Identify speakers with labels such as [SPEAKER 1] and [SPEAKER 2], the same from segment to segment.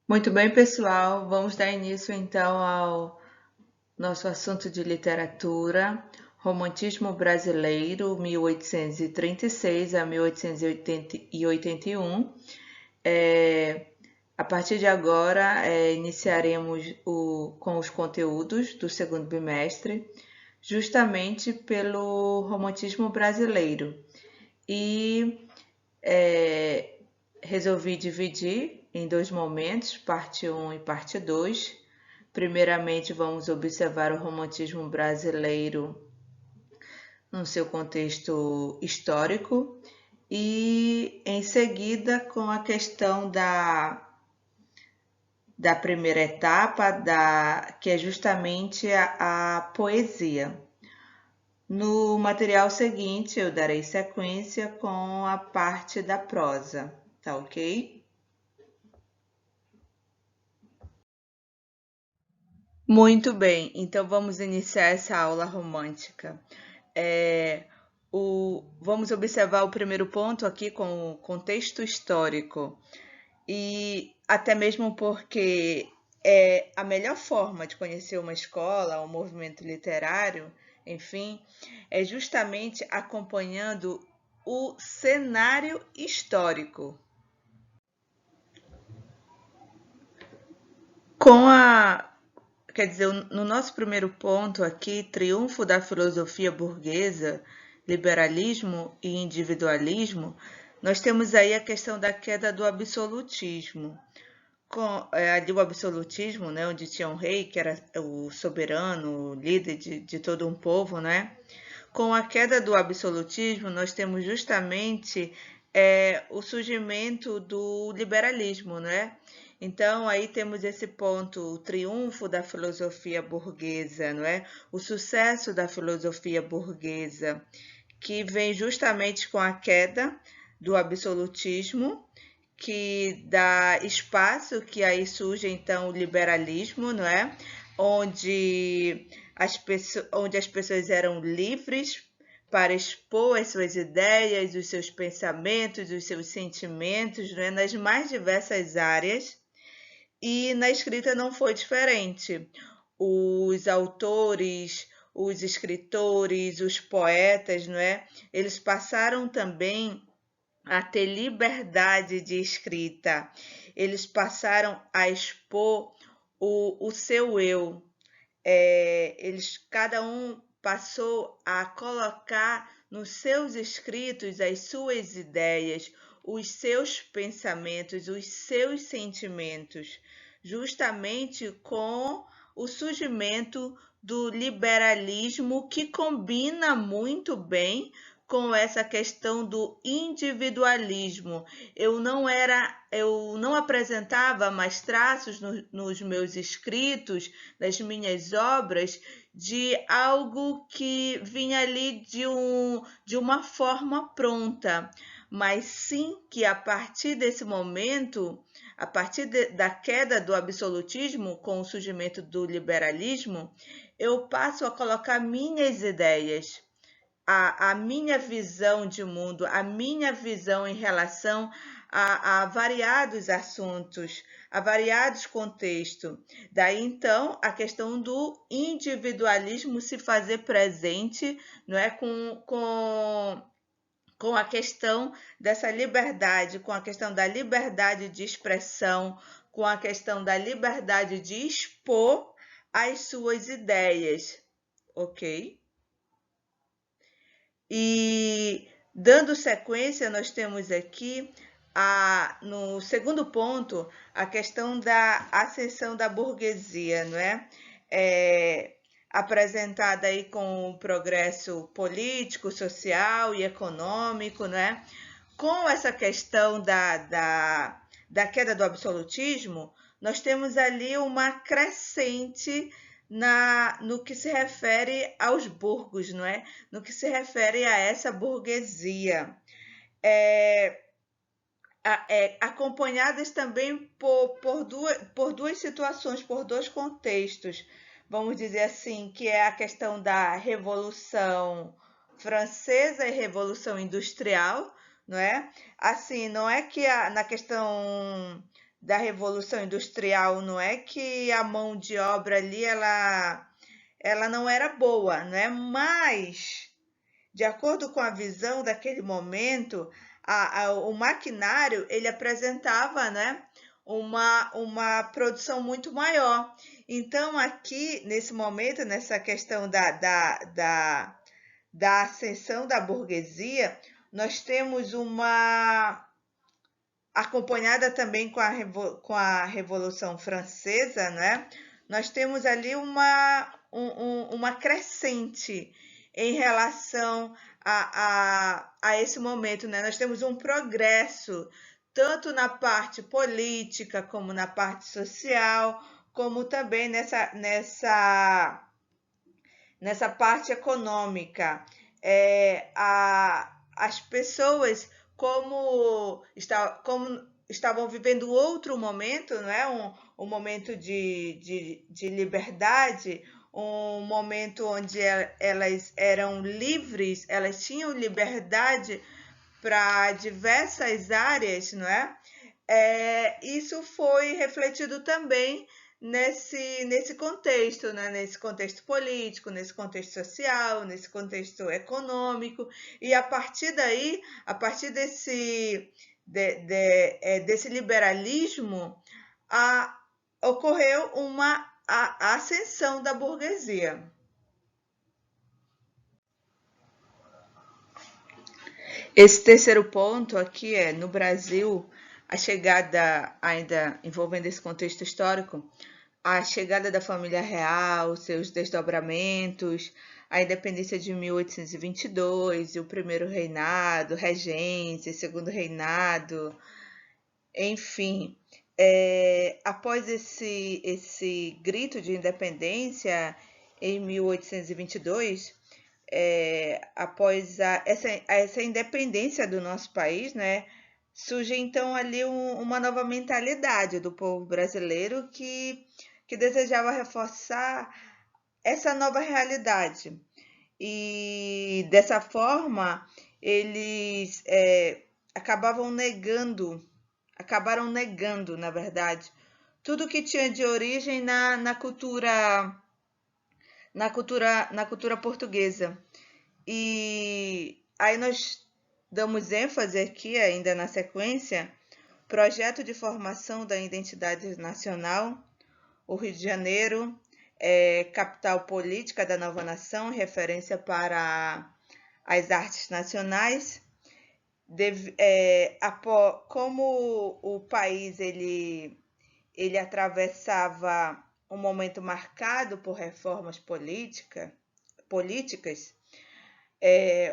[SPEAKER 1] Muito bem, pessoal. Vamos dar início então ao nosso assunto de literatura, Romantismo Brasileiro, 1836 a 1881. A partir de agora, iniciaremos com os conteúdos do segundo bimestre, justamente pelo romantismo brasileiro. E resolvi dividir em dois momentos, parte 1 e parte 2. Primeiramente, vamos observar o romantismo brasileiro no seu contexto histórico e, em seguida, com a questão da primeira etapa, que é justamente a poesia. No material seguinte, eu darei sequência com a parte da prosa, tá ok? Muito bem, então vamos iniciar essa aula romântica. Vamos observar o primeiro ponto aqui com o contexto histórico, e até mesmo porque é a melhor forma de conhecer uma escola, um movimento literário, enfim, é justamente acompanhando o cenário histórico. Com a Quer dizer, no nosso primeiro ponto aqui, triunfo da filosofia burguesa, liberalismo e individualismo, nós temos aí a questão da queda do absolutismo. Ali o absolutismo, né, onde tinha um rei, que era o soberano, o líder de todo um povo, né? Com a queda do absolutismo, nós temos justamente o surgimento do liberalismo, né? Então, aí temos esse ponto, o triunfo da filosofia burguesa, não é? O sucesso da filosofia burguesa, que vem justamente com a queda do absolutismo, que dá espaço, que aí surge então o liberalismo, não é? Onde as pessoas eram livres para expor as suas ideias, os seus pensamentos, os seus sentimentos, né, nas mais diversas áreas. E na escrita não foi diferente. Os autores, os escritores, os poetas, não é? Eles passaram também a ter liberdade de escrita. Eles passaram a expor o seu eu. Cada um passou a colocar nos seus escritos as suas ideias, os seus pensamentos, os seus sentimentos, justamente com o surgimento do liberalismo, que combina muito bem com essa questão do individualismo. Eu não apresentava mais traços nos meus escritos, nas minhas obras, de algo que vinha ali de uma forma pronta, mas sim que a partir desse momento, da queda do absolutismo, com o surgimento do liberalismo, eu passo a colocar minhas ideias, a minha visão de mundo, a minha visão em relação a variados assuntos, a variados contextos. Daí, então, a questão do individualismo se fazer presente, não é? Com a questão dessa liberdade, com a questão da liberdade de expressão, com a questão da liberdade de expor as suas ideias, ok? E dando sequência, nós temos aqui no segundo ponto a questão da ascensão da burguesia, não é? Apresentada aí com o progresso político, social e econômico, não é? Com essa questão da queda do absolutismo, nós temos ali uma crescente no que se refere aos burgos, não é? No que se refere a essa burguesia. Acompanhadas também por duas situações, por dois contextos, vamos dizer assim, que é a questão da Revolução Francesa e Revolução Industrial, não é? Assim, não é que na questão da Revolução Industrial, não é que a mão de obra ali ela não era boa, não é? Mas, de acordo com a visão daquele momento, o maquinário ele apresentava, né, uma produção muito maior. Então, aqui, nesse momento, nessa questão da ascensão da burguesia, nós temos uma acompanhada também com a Revolução Francesa, né? Nós temos ali uma crescente em relação a esse momento, né? Nós temos um progresso tanto na parte política como na parte social, como também nessa parte econômica. As pessoas, como estavam vivendo outro momento, não é? Um momento de liberdade, um momento onde elas eram livres, elas tinham liberdade para diversas áreas, não é? Isso foi refletido também nesse contexto, né? Nesse contexto político, nesse contexto social, nesse contexto econômico, e a partir daí, a partir desse liberalismo, ocorreu a ascensão da burguesia. Esse terceiro ponto aqui é, no Brasil, a chegada, ainda envolvendo esse contexto histórico, a chegada da família real, seus desdobramentos, a independência de 1822, e o primeiro reinado, regência, segundo reinado, enfim. Após esse grito de independência em 1822, após essa independência do nosso país, né, surge então ali uma nova mentalidade do povo brasileiro que desejava reforçar essa nova realidade. E dessa forma, eles acabaram negando, na verdade, tudo que tinha de origem na cultura portuguesa. E aí nós damos ênfase aqui, ainda na sequência, projeto de formação da identidade nacional, o Rio de Janeiro, capital política da nova nação, referência para as artes nacionais. Como o país ele atravessava um momento marcado por reformas políticas,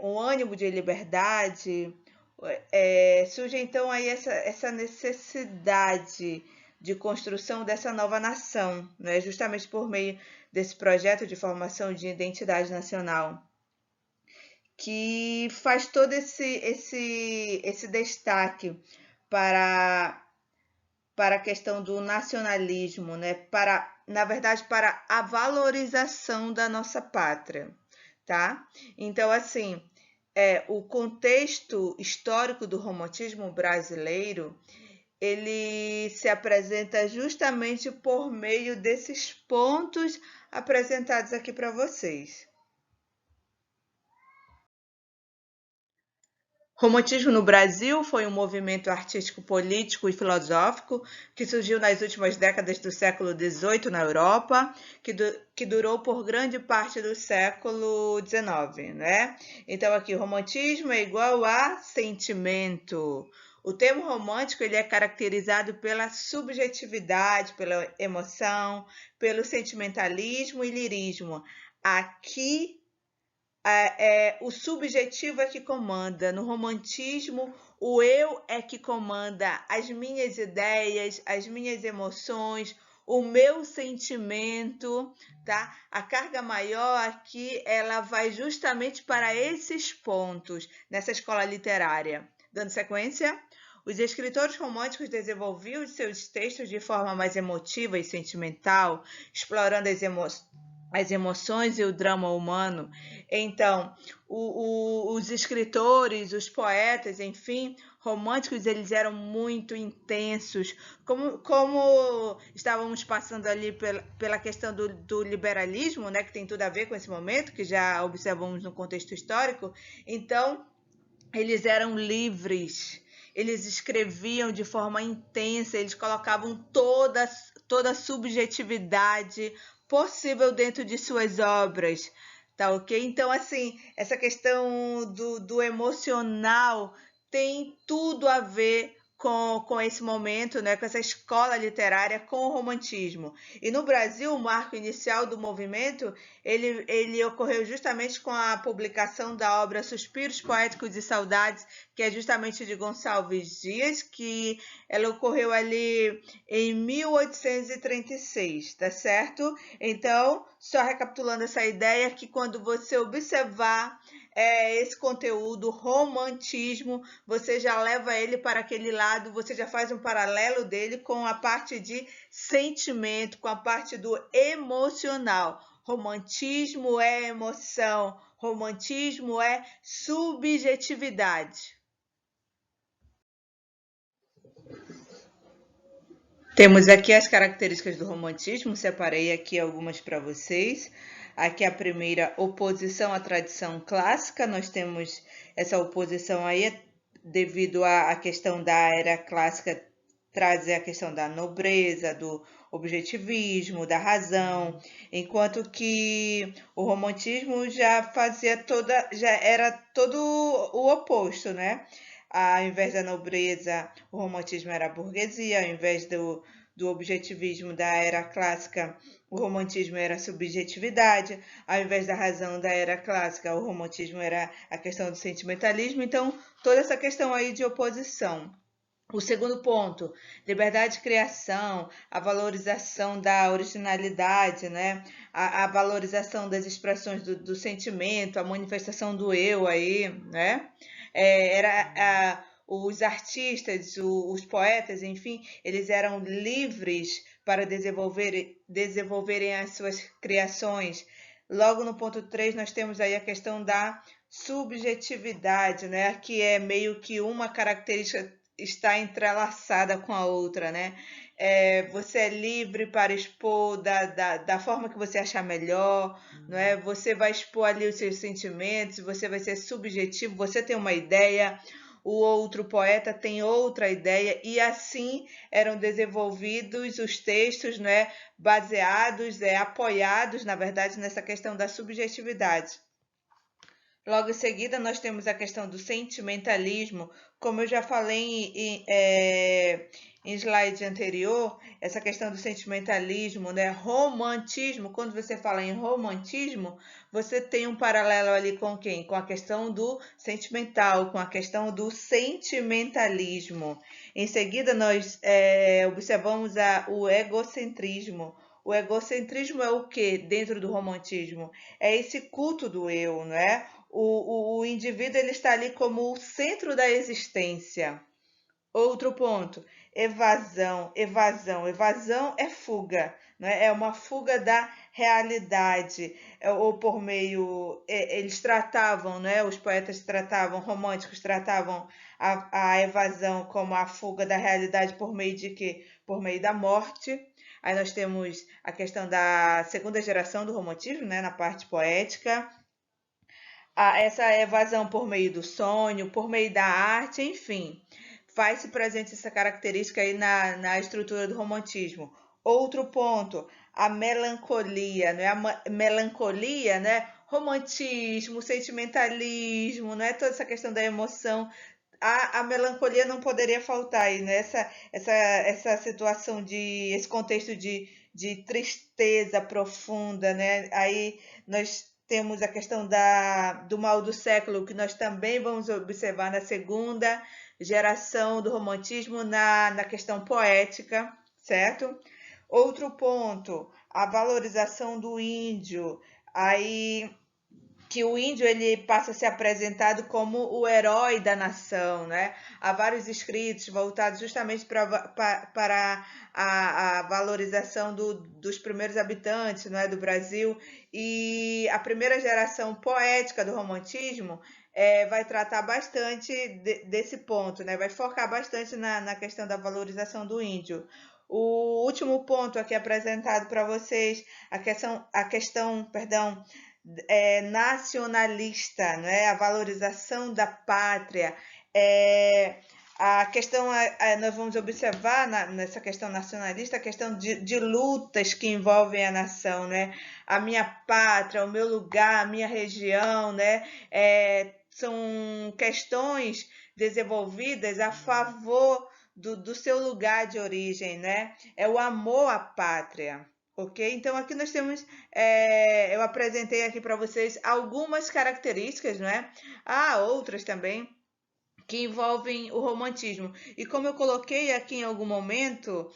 [SPEAKER 1] um ânimo de liberdade, surge então aí essa necessidade de construção dessa nova nação, né? Justamente por meio desse projeto de formação de identidade nacional, que faz todo esse destaque para a questão do nacionalismo, né? Na verdade, para a valorização da nossa pátria, tá? Então, assim, o contexto histórico do romantismo brasileiro, ele se apresenta justamente por meio desses pontos apresentados aqui para vocês. Romantismo no Brasil foi um movimento artístico, político e filosófico que surgiu nas últimas décadas do século XVIII na Europa, que durou por grande parte do século XIX, né? Então aqui, romantismo é igual a sentimento. O termo romântico ele é caracterizado pela subjetividade, pela emoção, pelo sentimentalismo e lirismo. Aqui o subjetivo é que comanda. No romantismo, o eu é que comanda as minhas ideias, as minhas emoções, o meu sentimento, tá? A carga maior aqui, ela vai justamente para esses pontos nessa escola literária. Dando sequência, os escritores românticos desenvolviam seus textos de forma mais emotiva e sentimental, explorando as emoções e o drama humano. Então, os escritores, os poetas, enfim, românticos, eles eram muito intensos, como estávamos passando ali pela questão do liberalismo, né, que tem tudo a ver com esse momento, que já observamos no contexto histórico. Então, eles eram livres, eles escreviam de forma intensa, eles colocavam toda a subjetividade possível dentro de suas obras, tá ok? Então, assim, essa questão do emocional tem tudo a ver com esse momento, né, com essa escola literária, com o romantismo. E no Brasil, o marco inicial do movimento, ele ocorreu justamente com a publicação da obra Suspiros Poéticos e Saudades, que é justamente de Gonçalves Dias, que ela ocorreu ali em 1836, tá certo? Então, só recapitulando essa ideia, que quando você observar esse conteúdo, romantismo, você já leva ele para aquele lado, você já faz um paralelo dele com a parte de sentimento, com a parte do emocional. Romantismo é emoção, romantismo é subjetividade. Temos aqui as características do romantismo, separei aqui algumas para vocês. Aqui a primeira, oposição à tradição clássica. Nós temos essa oposição aí devido à questão da era clássica trazer a questão da nobreza, do objetivismo, da razão, enquanto que o romantismo já era todo o oposto, né? Ao invés da nobreza, o romantismo era a burguesia, ao invés do objetivismo da era clássica, o romantismo era a subjetividade, ao invés da razão da era clássica, o romantismo era a questão do sentimentalismo. Então, toda essa questão aí de oposição. O segundo ponto, liberdade de criação, a valorização da originalidade, né? A valorização das expressões do sentimento, a manifestação do eu aí, né? Os artistas, os poetas, enfim, eles eram livres para desenvolverem as suas criações. Logo no ponto 3, nós temos aí a questão da subjetividade, né? Que é meio que uma característica está entrelaçada com a outra, né? Você é livre para expor da forma que você achar melhor, não é? Você vai expor ali os seus sentimentos, você vai ser subjetivo, você tem uma ideia, o outro poeta tem outra ideia, e assim eram desenvolvidos os textos, né? Baseados, apoiados, na verdade, nessa questão da subjetividade. Logo em seguida, nós temos a questão do sentimentalismo. Como eu já falei em slide anterior, essa questão do sentimentalismo, né? Romantismo, quando você fala em romantismo, você tem um paralelo ali com quem? Com a questão do sentimental, com a questão do sentimentalismo. Em seguida, nós observamos o egocentrismo. O egocentrismo é o que dentro do romantismo? É esse culto do eu, não é? O indivíduo ele está ali como o centro da existência. Outro ponto, evasão. Evasão é fuga, né? É uma fuga da realidade. Ou por meio, eles tratavam, né? Os poetas tratavam, românticos tratavam a evasão como a fuga da realidade por meio de quê? Por meio da morte. Aí nós temos a questão da segunda geração do romantismo, né? Na parte poética, essa evasão por meio do sonho, por meio da arte, enfim, faz-se presente essa característica aí na estrutura do romantismo. Outro ponto, a melancolia, né? A melancolia, né? Romantismo, sentimentalismo, né? Toda essa questão da emoção. A melancolia não poderia faltar aí, né? Essa situação esse contexto de tristeza profunda, né? Aí nós temos a questão do mal do século, que nós também vamos observar na segunda geração do romantismo, na questão poética, certo? Outro ponto, a valorização do índio. Aí que o índio ele passa a ser apresentado como o herói da nação, né? Há vários escritos voltados justamente para a valorização dos primeiros habitantes, não é, do Brasil, e a primeira geração poética do romantismo vai tratar bastante desse ponto, né? Vai focar bastante na questão da valorização do índio. O último ponto aqui apresentado para vocês, perdão, nacionalista, né? A valorização da pátria. A questão, nós vamos observar nessa questão nacionalista, a questão de lutas que envolvem a nação, né? A minha pátria, o meu lugar, a minha região, né? São questões desenvolvidas a favor do seu lugar de origem, né? É o amor à pátria. Ok? Então, aqui nós temos, eu apresentei aqui para vocês algumas características, não é? Há outras também que envolvem o romantismo. E como eu coloquei aqui em algum momento,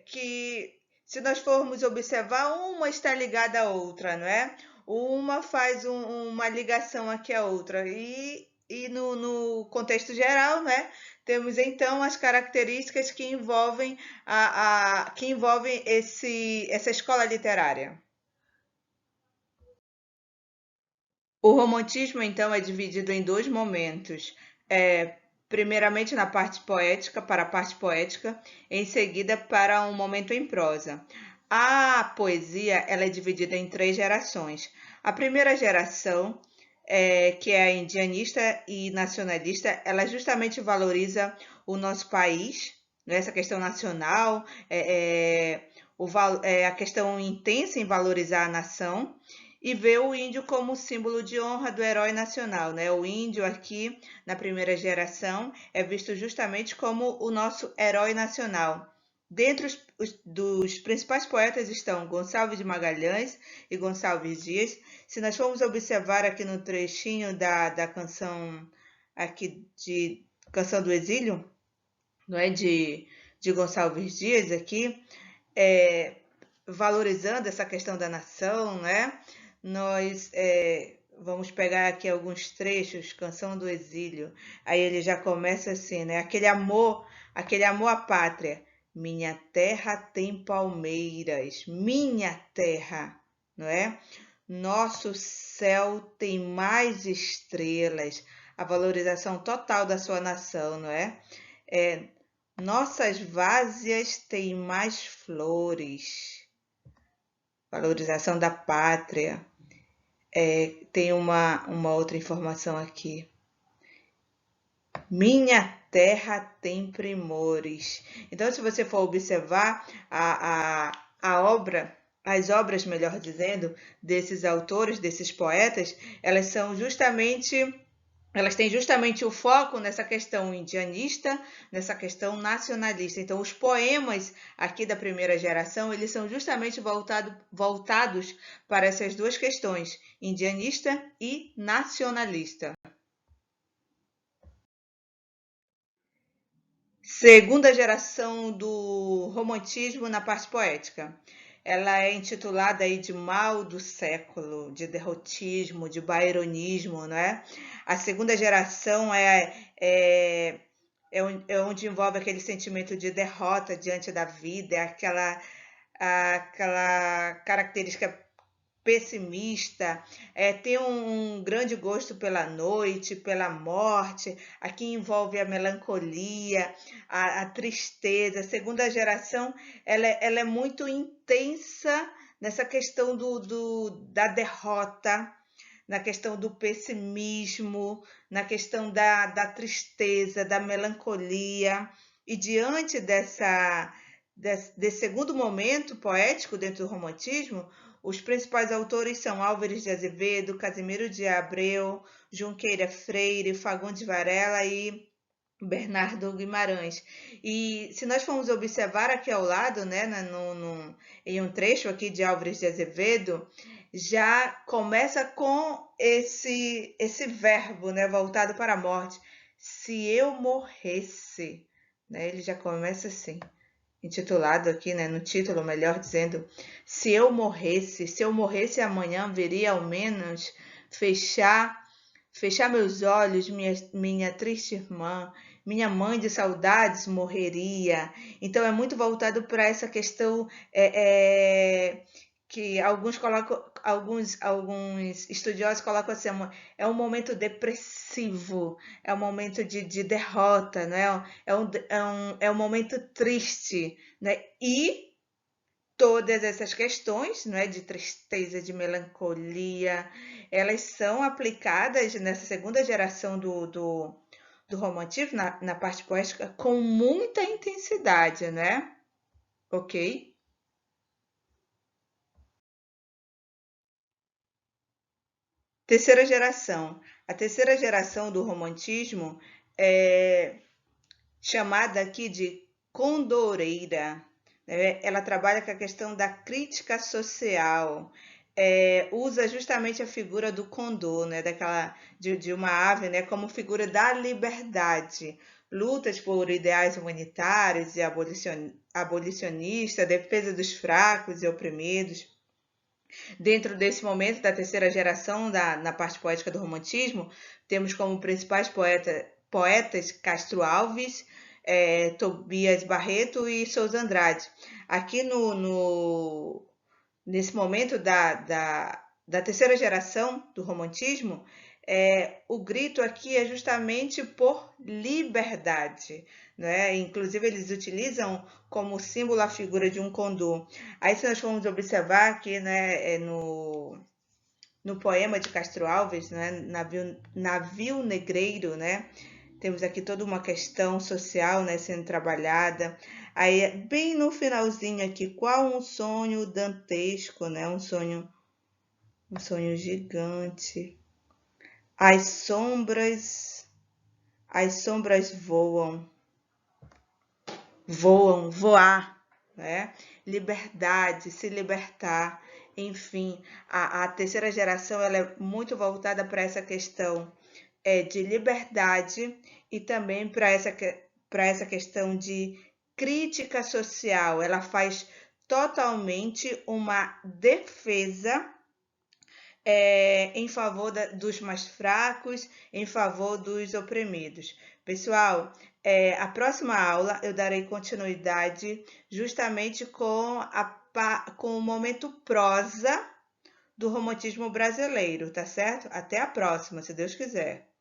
[SPEAKER 1] que se nós formos observar, uma está ligada à outra, não é? Uma faz uma ligação aqui à outra. E no contexto geral, né, temos então as características que envolvem essa escola literária. O romantismo, então, é dividido em dois momentos. Primeiramente na parte poética, para a parte poética, em seguida para um momento em prosa. A poesia ela é dividida em três gerações. A primeira geração, que é a indianista e nacionalista, ela justamente valoriza o nosso país, essa questão nacional, a questão intensa em valorizar a nação, e vê o índio como símbolo de honra do herói nacional, né? O índio aqui, na primeira geração, é visto justamente como o nosso herói nacional. Dentre dos principais poetas estão Gonçalves de Magalhães e Gonçalves Dias. Se nós formos observar aqui no trechinho da canção aqui de Canção do Exílio, não é, de Gonçalves Dias aqui, valorizando essa questão da nação, né? Nós vamos pegar aqui alguns trechos, Canção do Exílio. Aí ele já começa assim, né? Aquele amor à pátria. Minha terra tem palmeiras, minha terra, não é? Nosso céu tem mais estrelas, a valorização total da sua nação, não é? Nossas várzeas têm mais flores, valorização da pátria. Tem uma outra informação aqui. Minha terra tem primores. Então, se você for observar as obras, melhor dizendo, desses autores, desses poetas, elas têm justamente o foco nessa questão indianista, nessa questão nacionalista. Então, os poemas aqui da primeira geração, eles são justamente voltados para essas duas questões, indianista e nacionalista. Segunda geração do romantismo na parte poética. Ela é intitulada aí de mal do século, de derrotismo, de byronismo, não é? A segunda geração é onde envolve aquele sentimento de derrota diante da vida, aquela característica pessimista, tem um grande gosto pela noite, pela morte. Aqui envolve a melancolia, a tristeza. A segunda geração ela é muito intensa nessa questão da derrota, na questão do pessimismo, na questão da tristeza, da melancolia. E diante desse segundo momento poético dentro do romantismo, os principais autores são Álvares de Azevedo, Casimiro de Abreu, Junqueira Freire, Fagundes Varela e Bernardo Guimarães. E se nós formos observar aqui ao lado, né, em um trecho aqui de Álvares de Azevedo, já começa com esse verbo, né, voltado para a morte. Se eu morresse, né, ele já começa assim, intitulado aqui, né, no título, melhor dizendo, se eu morresse amanhã, veria ao menos fechar meus olhos, minha triste irmã, minha mãe de saudades morreria. Então é muito voltado para essa questão que alguns colocam, alguns estudiosos colocam assim, é um momento depressivo, é um momento de derrota, né? É um momento triste, né? E todas essas questões, não é, de tristeza, de melancolia, elas são aplicadas nessa segunda geração do romantismo, na parte poética, com muita intensidade, né? Ok? Terceira geração. A terceira geração do romantismo é chamada aqui de condoreira. Né? Ela trabalha com a questão da crítica social, usa justamente a figura do condor, né? De uma ave, né? Como figura da liberdade, lutas por ideais humanitários e abolicionista, defesa dos fracos e oprimidos. Dentro desse momento da terceira geração na parte poética do romantismo, temos como principais poetas Castro Alves, Tobias Barreto e Souza Andrade. Aqui nesse momento da terceira geração do romantismo, o grito aqui é justamente por liberdade, né? Inclusive eles utilizam como símbolo a figura de um condor. Aí se nós formos observar aqui, né, no poema de Castro Alves, né, Navio Negreiro, né, temos aqui toda uma questão social, né, sendo trabalhada. Aí, bem no finalzinho aqui, qual um sonho dantesco, né, um sonho gigante. As sombras voar, né? Liberdade, se libertar, enfim, a terceira geração ela é muito voltada para essa questão de liberdade e também para essa questão de crítica social. Ela faz totalmente uma defesa em favor dos mais fracos, em favor dos oprimidos. Pessoal, a próxima aula eu darei continuidade justamente com o momento prosa do romantismo brasileiro, tá certo? Até a próxima, se Deus quiser.